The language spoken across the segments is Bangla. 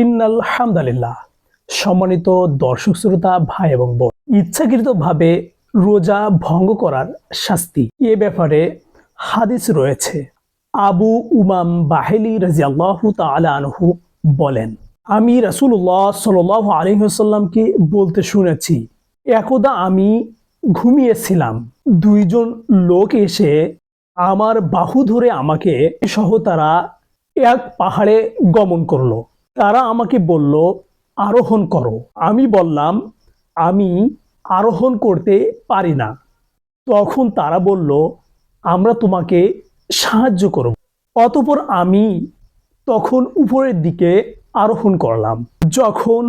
ইন্নাল হামদালিল্লাহ। সম্মানিত দর্শক শ্রোতা ভাই এবং বোন, ইচ্ছাকৃতভাবে রোজা ভঙ্গ করার শাস্তি এ ব্যাপারে হাদিস রয়েছে। আবু উমাম বাহিলি রাদিয়াল্লাহু তাআলা আনহু বলেন, আমি রাসূলুল্লাহ সাল্লাল্লাহু আলাইহি ওয়াসাল্লামকে বলতে শুনেছি, একদা আমি ঘুমিয়েছিলাম, দুইজন লোক এসে আমার বাহু ধরে আমাকে সহ তারা এক পাহাড়ে গমন করলো। তারা আমাকে বলল, আরোহণ করো। আমি বললাম, আমি আরোহণ করতে পারি না। তখন তারা বলল, আমরা তোমাকে সাহায্য করব। অতঃপর আমি তখন উপরের দিকে আরোহণ করলাম। যখন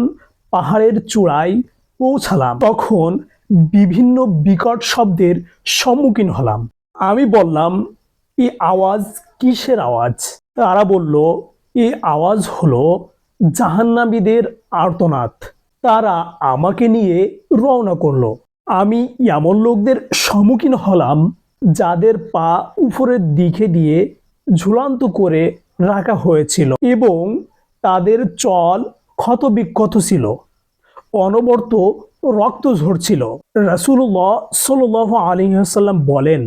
পাহাড়ের চূড়ায় পৌঁছালাম তখন বিভিন্ন বিকট শব্দের সম্মুখীন হলাম। আমি বললাম, এই আওয়াজ কিসের আওয়াজ? তারা বলল, এই আওয়াজ হলো জাহান্নামীদের আর্তনাদ। তারা আমাকে নিয়ে রওনা করলো। আমি এমন লোকদের সম্মুখীন হলাম যাদের পা উপরের দিকে দিয়ে ঝুলন্ত করে রাখা হয়েছিল এবং তাদের চল ক্ষতবিক্ষত ছিল, অনবরত রক্ত ঝরছিল। রাসূলুল্লাহ সাল্লাল্লাহু আলাইহি ওয়াসাল্লাম বলেন,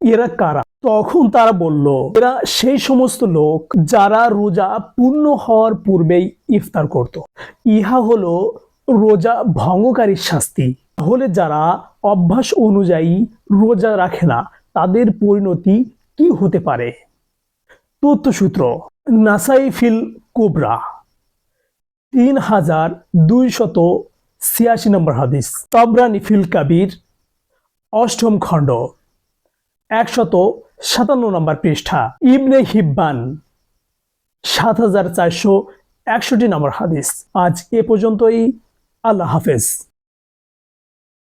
এরা কারা? তখন তারা বলল, এরা সেই সমস্ত লোক যারা রোজা পূর্ণ হওয়ার পূর্বেই ইফতার করত। ইহা হলো রোজা ভঙ্গকারীর শাস্তি। তাহলে যারা অভ্যাস অনুযায়ী রোজা রাখে না তাদের পরিণতি কি হতে পারে? তথ্যসূত্র: নাসাই ফিল কুবরা 3286 নম্বর হাদিস, তাবরানী ফিল কাবির 8ম খণ্ড 157 নম্বর পৃষ্ঠা, ইবনে হিব্বান 7461 নম্বর হাদিস। আজ এ পর্যন্তই। আল্লাহ হাফেজ।